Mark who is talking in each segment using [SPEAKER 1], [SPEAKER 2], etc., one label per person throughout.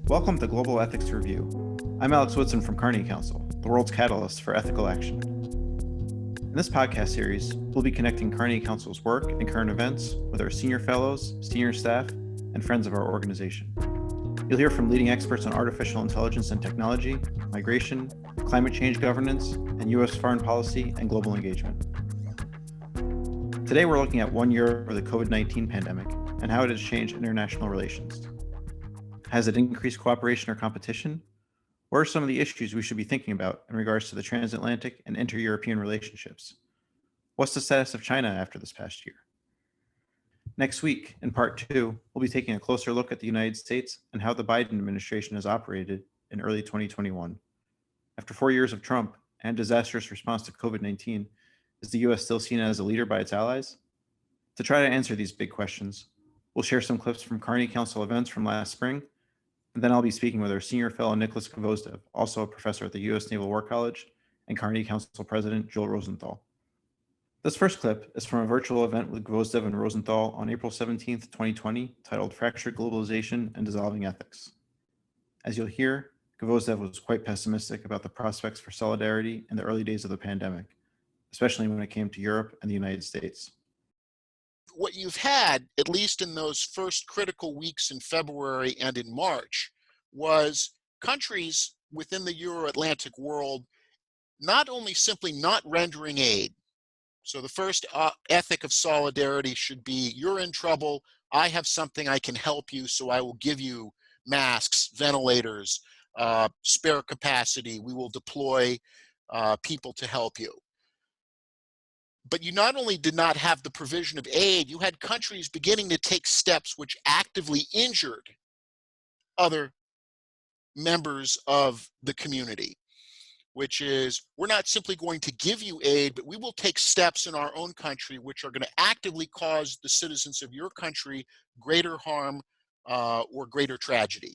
[SPEAKER 1] Welcome to Global Ethics Review. I'm Alex Woodson from Carnegie Council, the world's catalyst for ethical action. In this podcast series, we'll be connecting Carnegie Council's work and current events with our senior fellows, senior staff, and friends of our organization. You'll hear from leading experts on artificial intelligence and technology, migration, climate change governance, and U.S. foreign policy and global engagement. Today, we're looking at 1 year of the COVID-19 pandemic and how it has changed international relations. Has it increased cooperation or competition? What are some of the issues we should be thinking about in regards to the transatlantic and inter-European relationships? What's the status of China after this past year? Next week, in part 2, we'll be taking a closer look at the United States and how the Biden administration has operated in early 2021. After 4 years of Trump and disastrous response to COVID-19, is the US still seen as a leader by its allies? To try to answer these big questions, we'll share some clips from Carnegie Council events from last spring, and then I'll be speaking with our senior fellow Nikolas Gvosdev, also a professor at the U.S. Naval War College, and Carnegie Council President Joel Rosenthal. This first clip is from a virtual event with Gvosdev and Rosenthal on April 17, 2020, titled Fractured Globalization and Dissolving Ethics. As you'll hear, Gvosdev was quite pessimistic about the prospects for solidarity in the early days of the pandemic, especially when it came to Europe and the United States.
[SPEAKER 2] What you've had, at least in those first critical weeks in February and in March, was countries within the Euro-Atlantic world not only simply not rendering aid. So the first ethic of solidarity should be, you're in trouble, I have something I can help you, so I will give you masks, ventilators, spare capacity, we will deploy people to help you. But you not only did not have the provision of aid, you had countries beginning to take steps which actively injured other members of the community, which is, we're not simply going to give you aid, but we will take steps in our own country which are going to actively cause the citizens of your country greater harm or greater tragedy.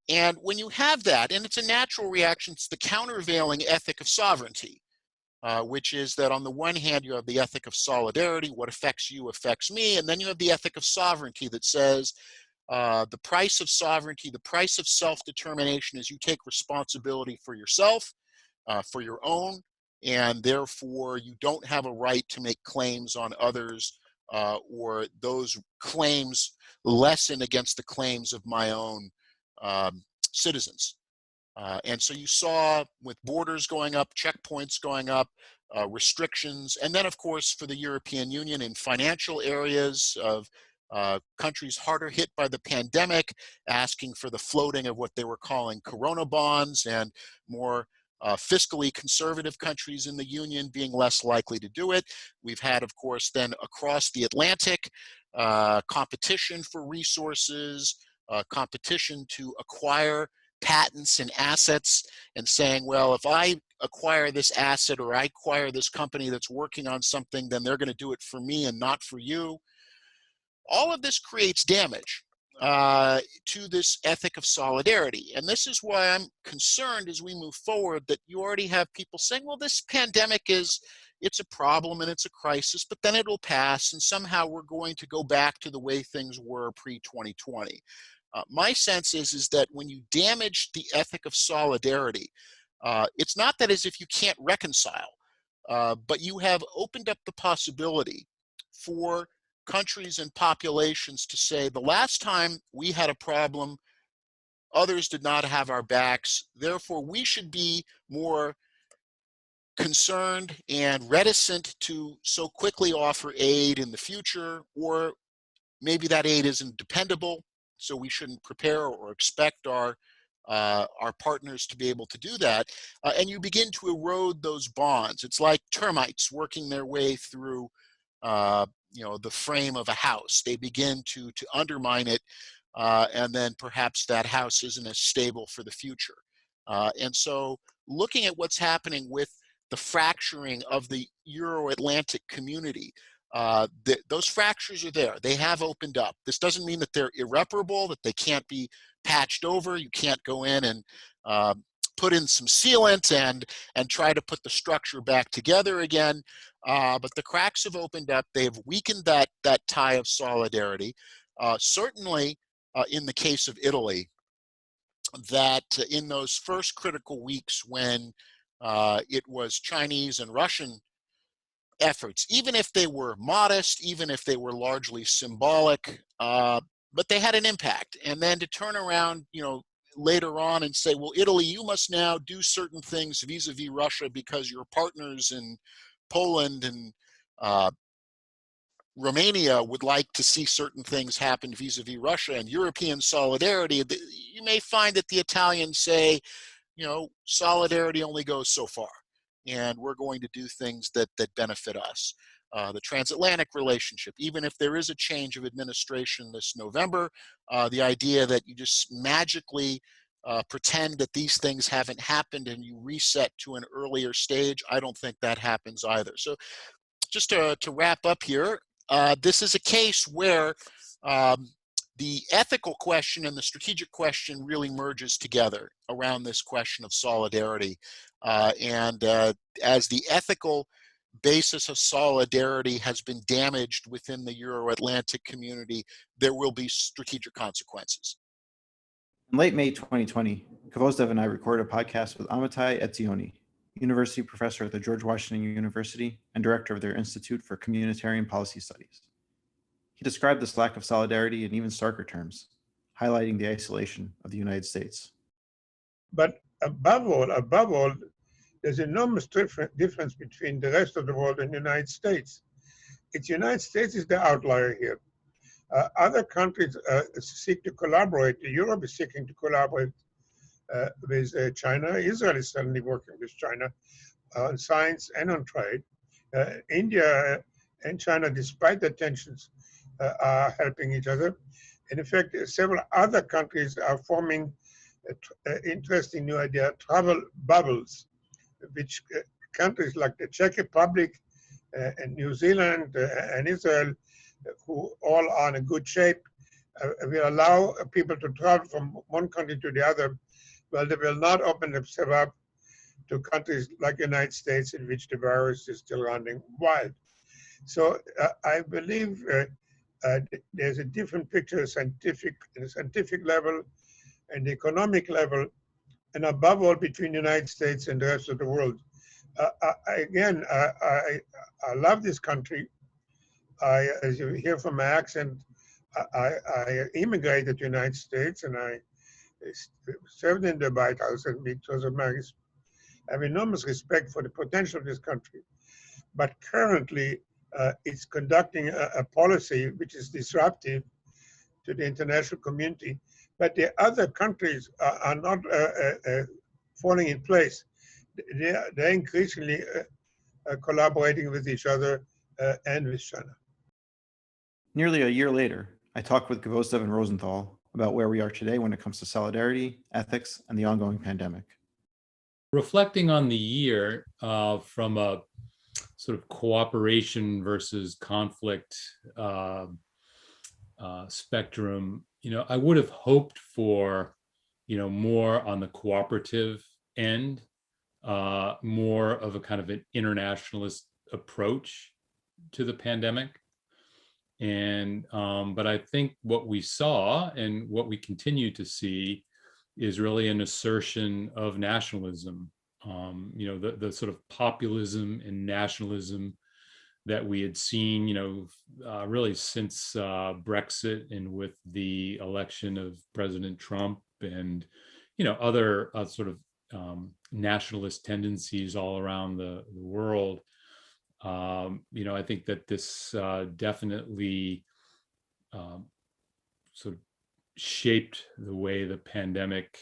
[SPEAKER 2] And when you have that, and it's a natural reaction, it's the countervailing ethic of sovereignty. Which is that on the one hand, you have the ethic of solidarity, what affects you affects me, and then you have the ethic of sovereignty that says the price of sovereignty, the price of self-determination is you take responsibility for yourself, for your own, and therefore you don't have a right to make claims on others or those claims lessen against the claims of my own citizens. And so you saw with borders going up, checkpoints going up, restrictions, and then of course for the European Union in financial areas of countries harder hit by the pandemic, asking for the floating of what they were calling corona bonds, and more fiscally conservative countries in the Union being less likely to do it. We've had, of course, then across the Atlantic, competition for resources, competition to acquire patents and assets, and saying, well, if I acquire this asset or I acquire this company that's working on something, then they're going to do it for me and not for you. All of this creates damage to this ethic of solidarity. And this is why I'm concerned as we move forward that you already have people saying, well, this pandemic it's a problem and it's a crisis, but then it'll pass and somehow we're going to go back to the way things were pre-2020. My sense is that when you damage the ethic of solidarity, it's not that as if you can't reconcile, but you have opened up the possibility for countries and populations to say, the last time we had a problem, others did not have our backs, therefore we should be more concerned and reticent to so quickly offer aid in the future, or maybe that aid isn't dependable, so we shouldn't prepare or expect our partners to be able to do that. And you begin to erode those bonds. It's like termites working their way through the frame of a house. They begin to undermine it, and then perhaps that house isn't as stable for the future. And so looking at what's happening with the fracturing of the Euro-Atlantic community, those fractures are there. They have opened up. This doesn't mean that they're irreparable, that they can't be patched over. You can't go in and put in some sealant and try to put the structure back together again. But the cracks have opened up. They have weakened that tie of solidarity. Certainly, in the case of Italy, that in those first critical weeks when it was Chinese and Russian efforts, even if they were modest, even if they were largely symbolic, but they had an impact. And then to turn around, later on and say, well, Italy, you must now do certain things vis-a-vis Russia because your partners in Poland and Romania would like to see certain things happen vis-a-vis Russia and European solidarity. You may find that the Italians say, solidarity only goes so far, and we're going to do things that benefit us. The transatlantic relationship, even if there is a change of administration this November, the idea that you just magically pretend that these things haven't happened and you reset to an earlier stage, I don't think that happens either. So just to wrap up here, this is a case where the ethical question and the strategic question really merges together around this question of solidarity. And as the ethical basis of solidarity has been damaged within the Euro-Atlantic community, there will be strategic consequences.
[SPEAKER 1] In late May 2020, Gvosdev and I recorded a podcast with Amitai Etzioni, university professor at the George Washington University and director of their Institute for Communitarian Policy Studies. He described this lack of solidarity in even starker terms, highlighting the isolation of the United States.
[SPEAKER 3] But above all, there's enormous difference between the rest of the world and the United States. The United States is the outlier here. Other countries seek to collaborate. Europe is seeking to collaborate with China. Israel is certainly working with China on science and on trade. India and China, despite the tensions, are helping each other. And in fact, several other countries are forming interesting new idea, travel bubbles, which countries like the Czech Republic and New Zealand and Israel, who all are in good shape, will allow people to travel from one country to the other. Well, they will not open themselves up to countries like the United States, in which the virus is still running wild. So I believe there's a different picture, scientific level and economic level, and above all between the United States and the rest of the world. I love this country. As you hear from my accent, I immigrated to the United States and I served in the White House, and because of my, I have enormous respect for the potential of this country. But currently, it's conducting a policy which is disruptive to the international community. But the other countries are not falling in place. They're increasingly collaborating with each other and with China.
[SPEAKER 1] Nearly a year later, I talked with Gvosdev and Rosenthal about where we are today when it comes to solidarity, ethics, and the ongoing pandemic.
[SPEAKER 4] Reflecting on the year from a sort of cooperation versus conflict spectrum, I would have hoped for, more on the cooperative end, more of a kind of an internationalist approach to the pandemic. And but I think what we saw and what we continue to see is really an assertion of nationalism. The sort of populism and nationalism that we had seen, really since Brexit and with the election of President Trump and, other sort of nationalist tendencies all around the world. I think that this definitely sort of shaped the way the pandemic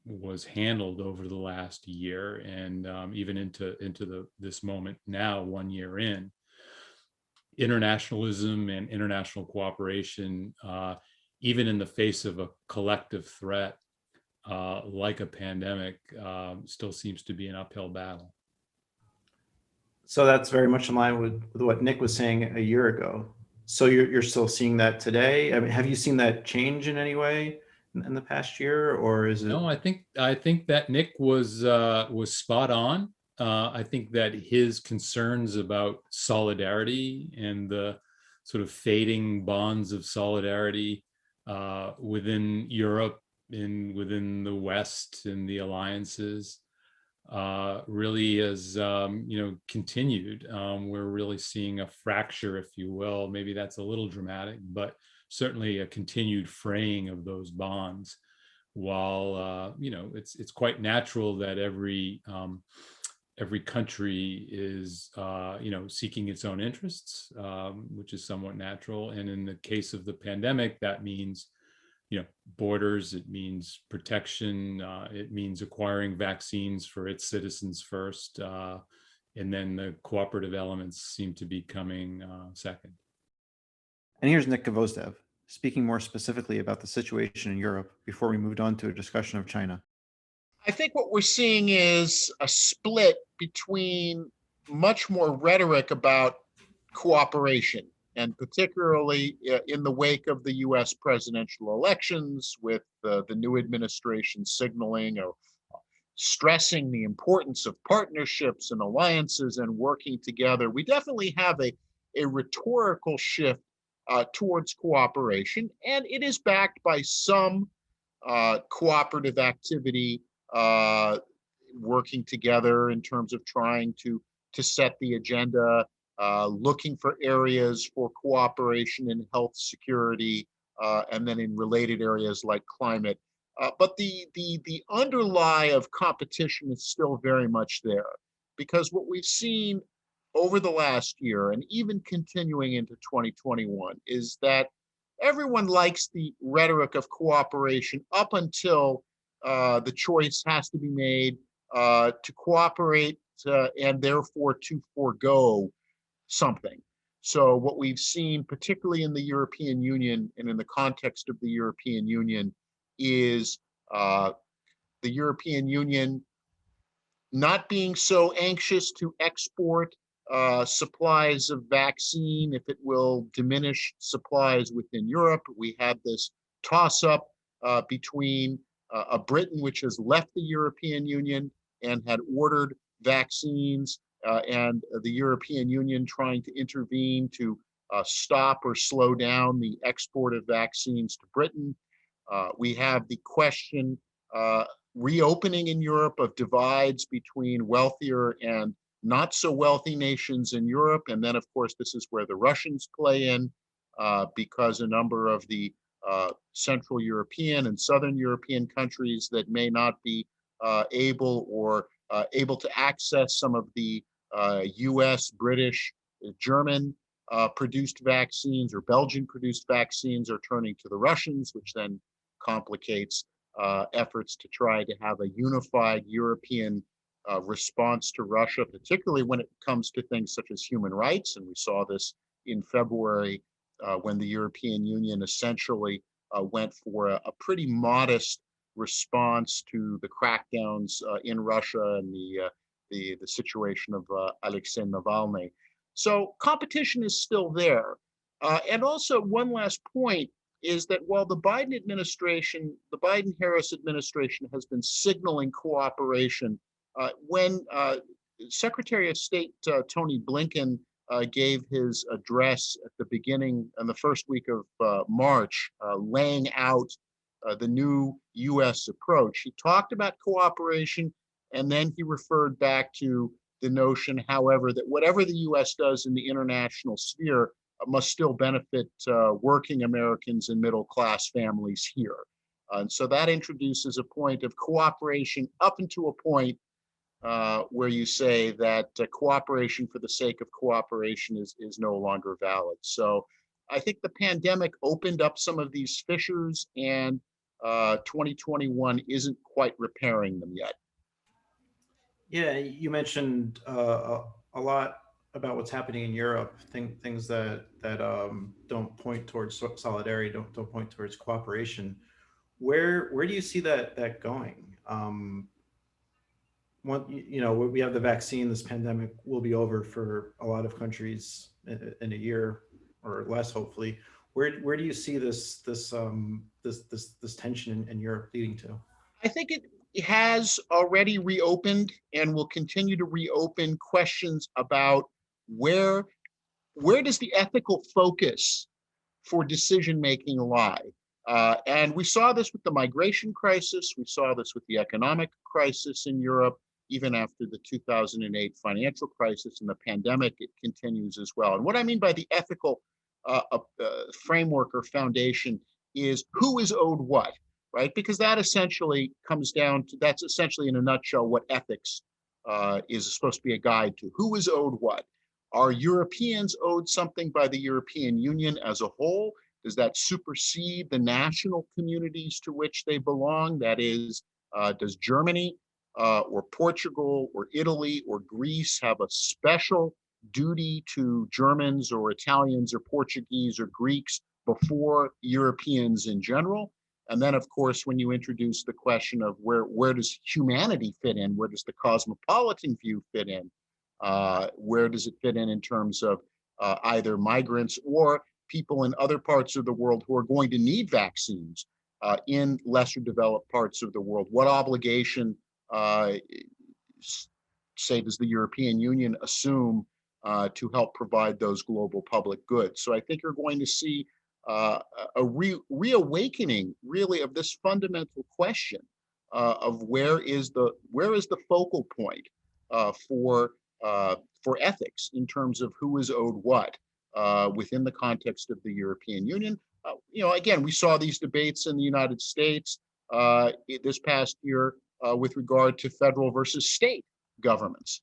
[SPEAKER 4] was handled over the last year, and even into this moment now, 1 year in. Internationalism and international cooperation, even in the face of a collective threat like a pandemic, still seems to be an uphill battle.
[SPEAKER 1] So that's very much in line with what Nick was saying a year ago. So you're still seeing that today? I mean, have you seen that change in any way in the past year, or is it?
[SPEAKER 4] No, I think that Nick was spot on. I think that his concerns about solidarity and the sort of fading bonds of solidarity within Europe and within the West and the alliances really has continued. We're really seeing a fracture, if you will. Maybe that's a little dramatic, but certainly a continued fraying of those bonds. While it's quite natural that every country is seeking its own interests, which is somewhat natural. And in the case of the pandemic, that means borders, it means protection, it means acquiring vaccines for its citizens first, and then the cooperative elements seem to be coming second.
[SPEAKER 1] And here's Nick Gvosdev, speaking more specifically about the situation in Europe before we moved on to a discussion of China.
[SPEAKER 2] I think what we're seeing is a split between much more rhetoric about cooperation, and particularly in the wake of the US presidential elections, with the new administration signaling or stressing the importance of partnerships and alliances and working together. We definitely have a rhetorical shift towards cooperation, and it is backed by some cooperative activity, working together in terms of trying to set the agenda, looking for areas for cooperation in health security, and then in related areas like climate. But the underlie of competition is still very much there, because what we've seen over the last year and even continuing into 2021 is that everyone likes the rhetoric of cooperation up until the choice has to be made to cooperate and therefore to forego something. So what we've seen, particularly in the European Union and in the context of the European Union, is the European Union not being so anxious to export supplies of vaccine if it will diminish supplies within Europe. We have this toss-up between a Britain which has left the European Union and had ordered vaccines, and the European Union trying to intervene to stop or slow down the export of vaccines to Britain. We have the question reopening in Europe of divides between wealthier and not so wealthy nations in Europe. And then, of course, this is where the Russians play in, because a number of the Central European and Southern European countries that may not be able to access some of the US, British, German produced vaccines or Belgian produced vaccines are turning to the Russians, which then complicates efforts to try to have a unified European response to Russia, particularly when it comes to things such as human rights. And we saw this in February when the European Union essentially went for a pretty modest response to the crackdowns in Russia and the situation of Alexei Navalny. So competition is still there. And also one last point is that while the Biden-Harris administration has been signaling cooperation, when Secretary of State Tony Blinken gave his address at the beginning and the first week of March, laying out the new US approach, he talked about cooperation, and then he referred back to the notion, however, that whatever the US does in the international sphere must still benefit working Americans and middle-class families here. And so that introduces a point of cooperation up into a point where you say that cooperation for the sake of cooperation is no longer valid. So I think the pandemic opened up some of these fissures, and 2021 isn't quite repairing them yet.
[SPEAKER 1] Yeah, you mentioned a lot about what's happening in Europe, things that don't point towards solidarity, don't point towards cooperation. Where do you see that going? We have the vaccine. This pandemic will be over for a lot of countries in a year or less, hopefully. Where do you see this tension in Europe leading to?
[SPEAKER 2] I think it has already reopened and will continue to reopen questions about where where does the ethical focus for decision-making lie? And we saw this with the migration crisis. We saw this with the economic crisis in Europe. Even after the 2008 financial crisis and the pandemic, it continues as well. And what I mean by the ethical framework or foundation is who is owed what, right? Because that essentially comes down to, that's essentially in a nutshell what ethics is supposed to be a guide to. Who is owed what? Are Europeans owed something by the European Union as a whole? Does that supersede the national communities to which they belong? That is, does Germany or Portugal or Italy or Greece have a special duty to Germans or Italians or Portuguese or Greeks before Europeans in general? And then, of course, when you introduce the question of where does humanity fit in, where does the cosmopolitan view fit in, where does it fit in terms of either migrants or people in other parts of the world who are going to need vaccines in lesser developed parts of the world? What obligation, say, does the European Union assume to help provide those global public goods? So I think you're going to see a reawakening, really, of this fundamental question of where is the focal point for ethics in terms of who is owed what within the context of the European Union. Again, we saw these debates in the United States this past year with regard to federal versus state governments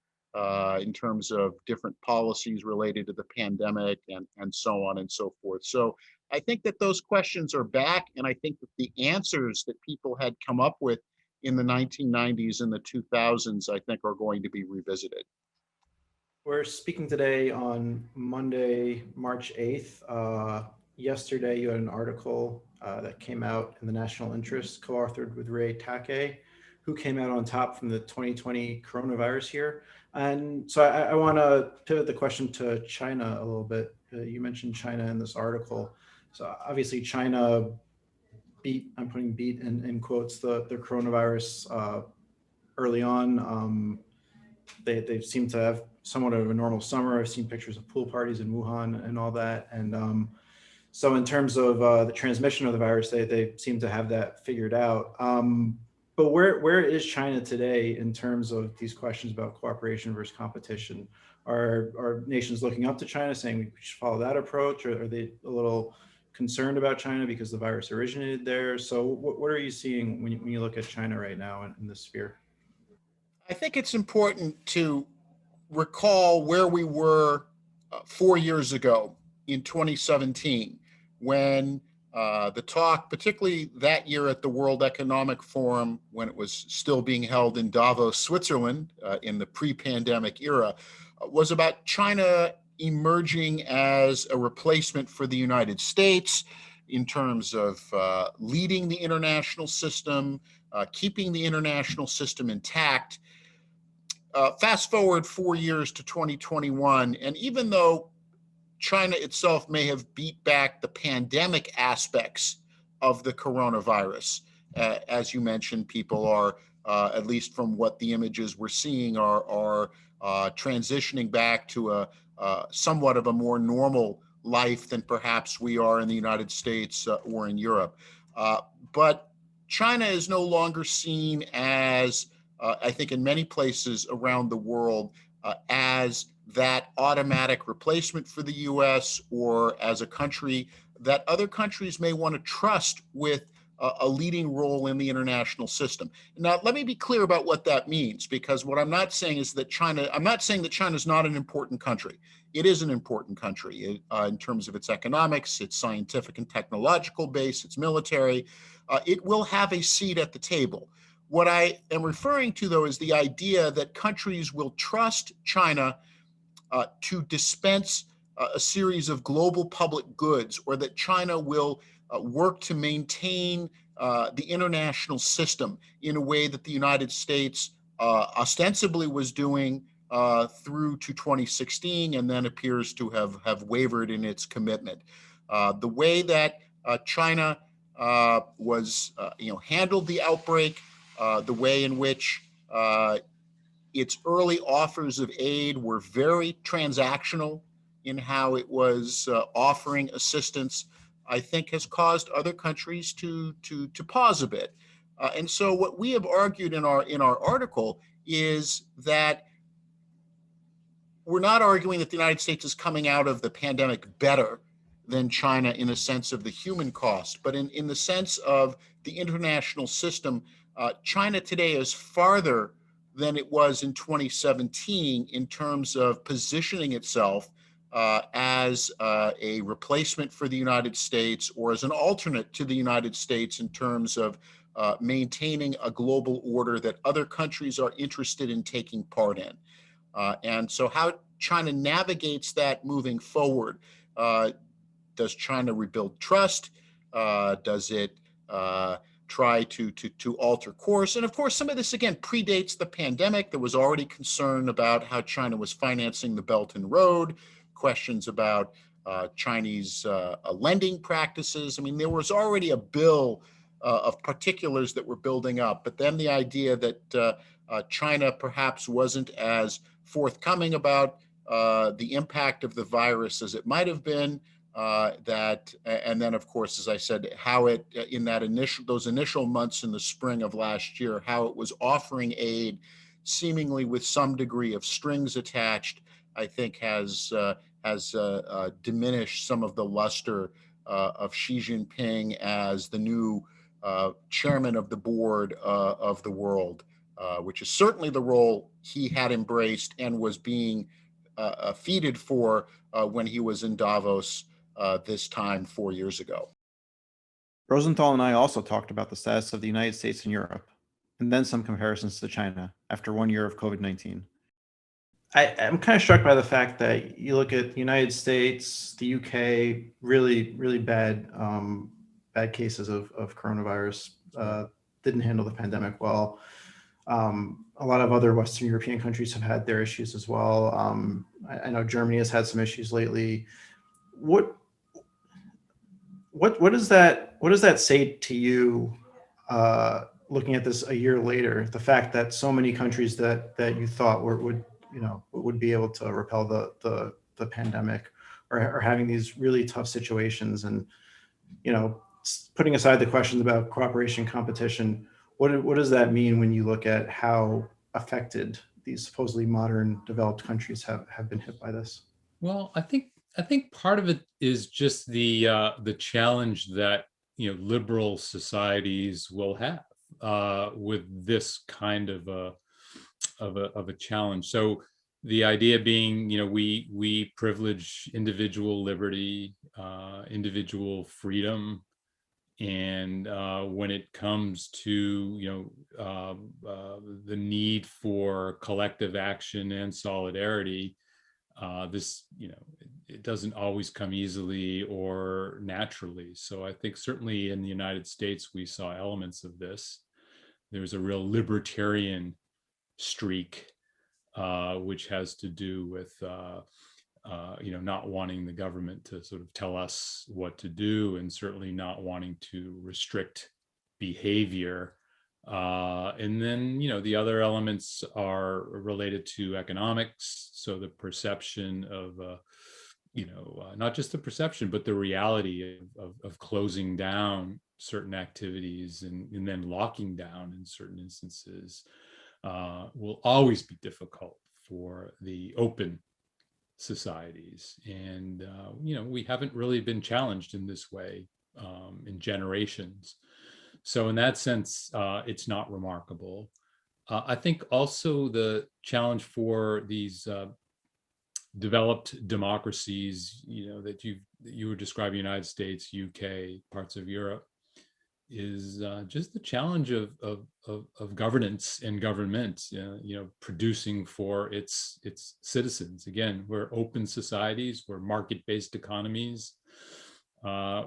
[SPEAKER 2] in terms of different policies related to the pandemic and so on and so forth. So I think that those questions are back, and I think that the answers that people had come up with in the 1990s and the 2000s, I think, are going to be revisited.
[SPEAKER 1] We're speaking today on Monday, March 8th. Yesterday, you had an article that came out in the National Interest, co-authored with Ray Take, who came out on top from the 2020 coronavirus year. And so I want to pivot the question to China a little bit. You mentioned China in this article. So obviously China beat, I'm putting beat in quotes, the coronavirus early on. They seem to have somewhat of a normal summer. I've seen pictures of pool parties in Wuhan and all that. And so in terms of the transmission of the virus, they seem to have that figured out. But where is China today in terms of these questions about cooperation versus competition? Are nations looking up to China saying we should follow that approach, or are they a little concerned about China because the virus originated there? So what are you seeing when you look at China right now in this sphere?
[SPEAKER 2] I think it's important to recall where we were 4 years ago in 2017, when the talk, particularly that year at the World Economic Forum, when it was still being held in Davos, Switzerland, in the pre-pandemic era, was about China emerging as a replacement for the United States in terms of leading the international system, keeping the international system intact. Fast forward 4 years to 2021, and even though China itself may have beat back the pandemic aspects of the coronavirus, as you mentioned, people are, at least from what the images we're seeing, are transitioning back to a somewhat of a more normal life than perhaps we are in the United States or in Europe. But China is no longer seen as, I think in many places around the world, as that automatic replacement for the US, or as a country that other countries may want to trust with a leading role in the international system. Now, let me be clear about what that means, because what I'm not saying is that I'm not saying that China is not an important country. It is an important country in terms of its economics, its scientific and technological base, its military. It will have a seat at the table. What I am referring to, though, is the idea that countries will trust China to dispense a series of global public goods, or that China will work to maintain the international system in a way that the United States ostensibly was doing through to 2016, and then appears to have wavered in its commitment. The way that China was handled the outbreak, the way in which its early offers of aid were very transactional in how it was offering assistance, I think has caused other countries to pause a bit. And so what we have argued in our article is that we're not arguing that the United States is coming out of the pandemic better than China in the sense of the human cost, but in the sense of the international system, China today is farther than it was in 2017 in terms of positioning itself as a replacement for the United States or as an alternate to the United States in terms of maintaining a global order that other countries are interested in taking part in. And so how China navigates that moving forward, does China rebuild trust? Does it try to alter course? And of course, some of this, again, predates the pandemic. There was already concern about how China was financing the Belt and Road, questions about Chinese lending practices. I mean, there was already a bill of particulars that were building up. But then the idea that China perhaps wasn't as forthcoming about the impact of the virus as it might have been, and then, of course, as I said, how it in those initial months in the spring of last year, how it was offering aid, seemingly with some degree of strings attached, I think has diminished some of the luster of Xi Jinping as the new chairman of the board of the world, which is certainly the role he had embraced and was being feted for when he was in Davos this time 4 years ago.
[SPEAKER 1] Rosenthal and I also talked about the status of the United States and Europe, and then some comparisons to China after 1 year of COVID-19. I'm kind of struck by the fact that you look at the United States, the UK, really, really bad cases of coronavirus, didn't handle the pandemic well. A lot of other Western European countries have had their issues as well. I know Germany has had some issues lately. What does that say to you, looking at this a year later? The fact that so many countries that you thought would be able to repel the pandemic are having these really tough situations, and putting aside the questions about cooperation, competition, what does that mean when you look at how affected these supposedly modern developed countries have been hit by this?
[SPEAKER 4] Well, I think part of it is just the challenge that liberal societies will have with this kind of a challenge. So the idea being, we privilege individual liberty, individual freedom, and when it comes to the need for collective action and solidarity, this it doesn't always come easily or naturally. So I think certainly in the United States we saw elements of this. There's a real libertarian streak, which has to do with not wanting the government to sort of tell us what to do, and certainly not wanting to restrict behavior. And then, the other elements are related to economics. So the perception of, not just the perception, but the reality of closing down certain activities and then locking down in certain instances will always be difficult for the open societies. And, we haven't really been challenged in this way in generations. So in that sense, it's not remarkable. I think also the challenge for these developed democracies, that you were describing, United States, UK, parts of Europe, is just the challenge of governance and government, producing for its citizens. Again, we're open societies, we're market-based economies,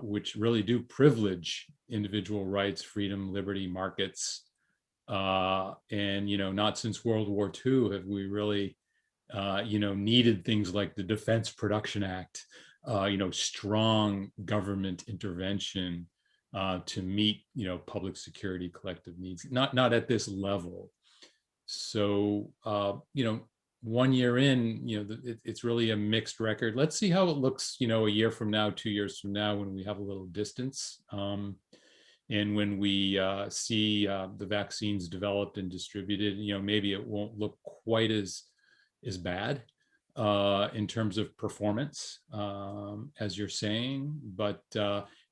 [SPEAKER 4] which really do privilege individual rights, freedom, liberty, markets. And, not since World War II have we really, needed things like the Defense Production Act, strong government intervention to meet, public security collective needs, not at this level. So, 1 year in, it's really a mixed record. Let's see how it looks, a year from now, 2 years from now, when we have a little distance. And when we see the vaccines developed and distributed, maybe it won't look quite as bad in terms of performance, as you're saying. But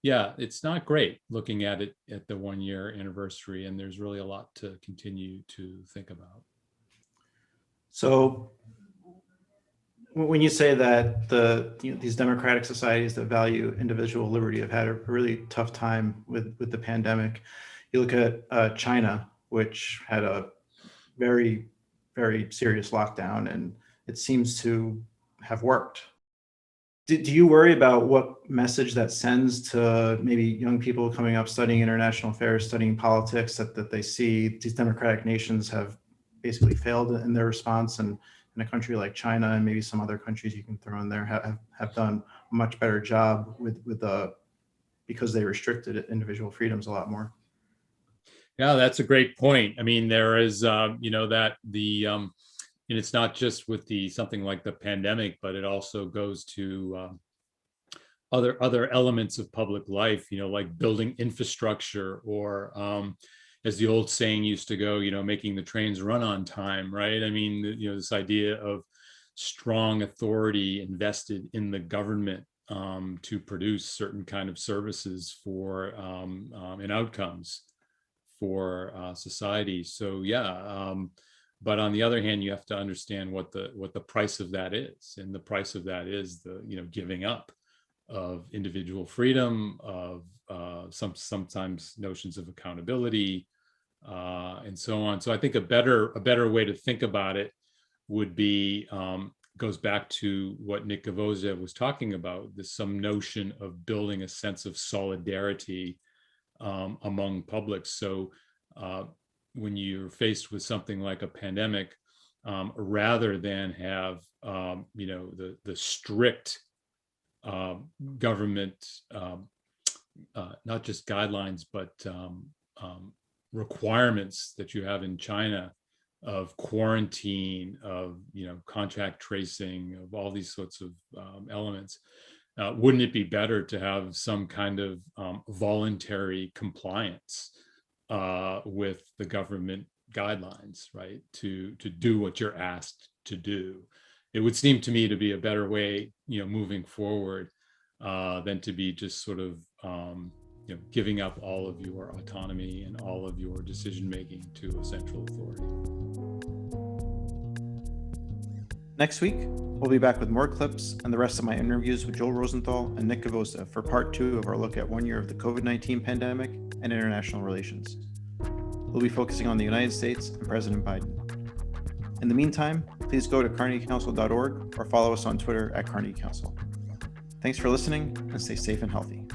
[SPEAKER 4] yeah, it's not great looking at it at the 1 year anniversary, and there's really a lot to continue to think about.
[SPEAKER 1] So when you say that these democratic societies that value individual liberty have had a really tough time with the pandemic, you look at China, which had a very, very serious lockdown, and it seems to have worked. Do you worry about what message that sends to maybe young people coming up studying international affairs, studying politics, that they see these democratic nations have basically failed in their response, and in a country like China and maybe some other countries you can throw in there have done a much better job with because they restricted individual freedoms a lot more?
[SPEAKER 4] Yeah, that's a great point. I mean, there is, and it's not just with something like the pandemic, but it also goes to other elements of public life, like building infrastructure, or as the old saying used to go, making the trains run on time, right? I mean, this idea of strong authority invested in the government to produce certain kind of services for and outcomes for society. So yeah, but on the other hand, you have to understand what the price of that is, and the price of that is the giving up of individual freedom, of sometimes notions of accountability, and so on. So I think a better way to think about it would be goes back to what Nick Gvosdev was talking about, some notion of building a sense of solidarity among publics. So when you're faced with something like a pandemic, rather than have the strict government, not just guidelines, but requirements that you have in China of quarantine, of contact tracing, of all these sorts of elements. Wouldn't it be better to have some kind of voluntary compliance with the government guidelines, right? To do what you're asked to do. It would seem to me to be a better way, moving forward, than to be just sort of, giving up all of your autonomy and all of your decision making to a central authority.
[SPEAKER 1] Next week, we'll be back with more clips and the rest of my interviews with Joel Rosenthal and Nick Gvosdev for part 2 of our look at 1 year of the COVID-19 pandemic and international relations. We'll be focusing on the United States and President Biden. In the meantime, please go to carnegiecouncil.org or follow us on Twitter @Carnegie Council. Thanks for listening, and stay safe and healthy.